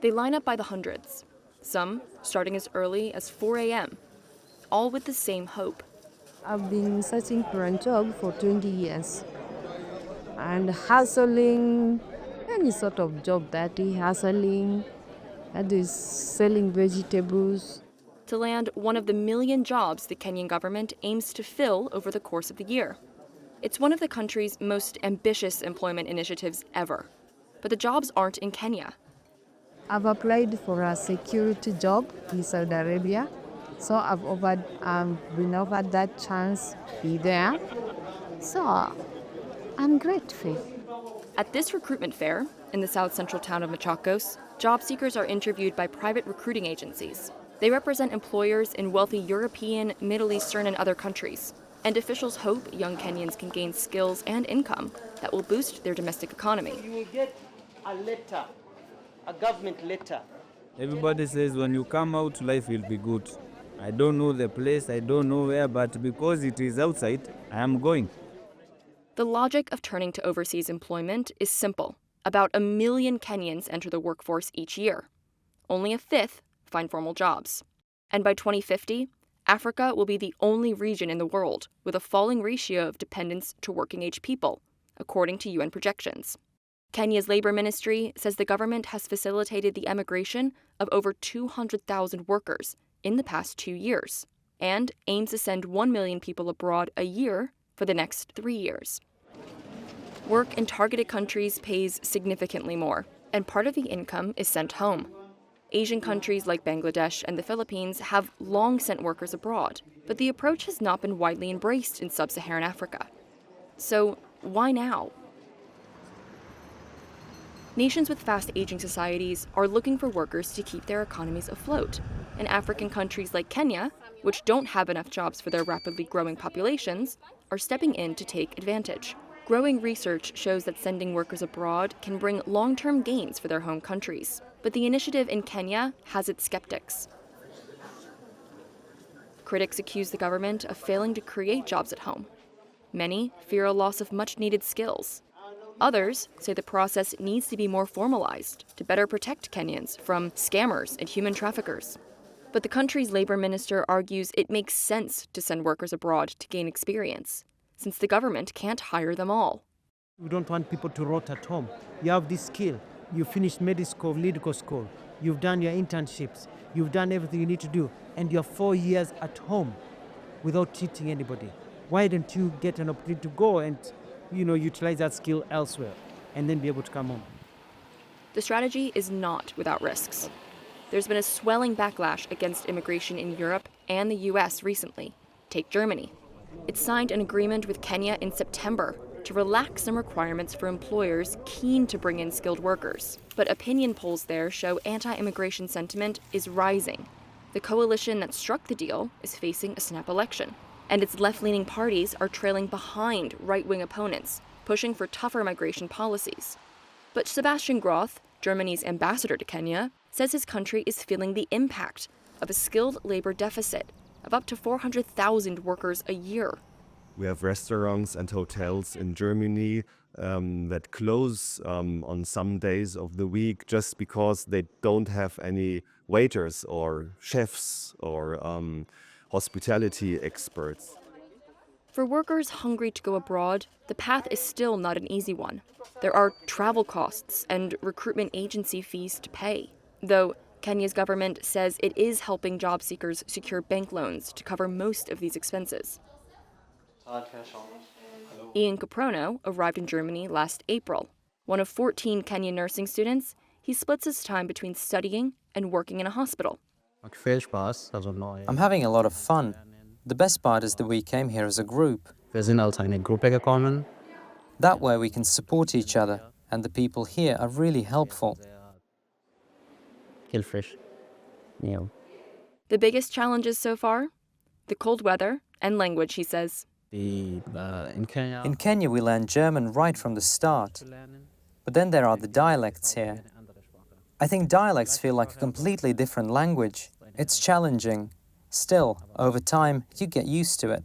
They line up by the hundreds, some starting as early as 4 a.m., all with the same hope. I've been searching for a job for 20 years and hustling, any sort of job that is hustling, that is selling vegetables. To land one of the million jobs the Kenyan government aims to fill over the course of the year. It's one of the country's most ambitious employment initiatives ever. But the jobs aren't in Kenya. I've applied for a security job in Saudi Arabia, so I've been offered that chance to be there. So I'm grateful. At this recruitment fair, in the south central town of Machakos, job seekers are interviewed by private recruiting agencies. They represent employers in wealthy European, Middle Eastern, and other countries. And officials hope young Kenyans can gain skills and income that will boost their domestic economy. You will get a letter, a government letter. Everybody says when you come out, life will be good. I don't know the place, I don't know where, but because it is outside, I am going. The logic of turning to overseas employment is simple. About 1 million Kenyans enter the workforce each year. Only a fifth find formal jobs. And by 2050, Africa will be the only region in the world with a falling ratio of dependents to working-age people, according to UN projections. Kenya's labor ministry says the government has facilitated the emigration of over 200,000 workers in the past 2 years and aims to send 1 million people abroad a year for the next 3 years. Work in targeted countries pays significantly more, and part of the income is sent home. Asian countries like Bangladesh and the Philippines have long sent workers abroad, but the approach has not been widely embraced in sub-Saharan Africa. So why now? Nations with fast-aging societies are looking for workers to keep their economies afloat, and African countries like Kenya, which don't have enough jobs for their rapidly growing populations, are stepping in to take advantage. Growing research shows that sending workers abroad can bring long-term gains for their home countries. But the initiative in Kenya has its skeptics. Critics accuse the government of failing to create jobs at home. Many fear a loss of much-needed skills. Others say the process needs to be more formalized to better protect Kenyans from scammers and human traffickers. But the country's labor minister argues it makes sense to send workers abroad to gain experience, since the government can't hire them all. We don't want people to rot at home. You have this skill. You finished medical school. You've done your internships. You've done everything you need to do. And you're 4 years at home without teaching anybody. Why don't you get an opportunity to go and, utilize that skill elsewhere and then be able to come home? The strategy is not without risks. There's been a swelling backlash against immigration in Europe and the US recently. Take Germany. It signed an agreement with Kenya in September to relax some requirements for employers keen to bring in skilled workers. But opinion polls there show anti-immigration sentiment is rising. The coalition that struck the deal is facing a snap election, and its left-leaning parties are trailing behind right-wing opponents, pushing for tougher migration policies. But Sebastian Groth, Germany's ambassador to Kenya, says his country is feeling the impact of a skilled labor deficit of up to 400,000 workers a year. We have restaurants and hotels in Germany that close on some days of the week just because they don't have any waiters or chefs or hospitality experts. For workers hungry to go abroad, the path is still not an easy one. There are travel costs and recruitment agency fees to pay, though Kenya's government says it is helping job seekers secure bank loans to cover most of these expenses. Ian Caprono arrived in Germany last April. One of 14 Kenyan nursing students, he splits his time between studying and working in a hospital. I'm having a lot of fun. The best part is that we came here as a group. That way we can support each other, and the people here are really helpful. The biggest challenges so far? The cold weather and language, he says. In Kenya, we learn German right from the start. But then there are the dialects here. I think dialects feel like a completely different language. It's challenging. Still, over time, you get used to it.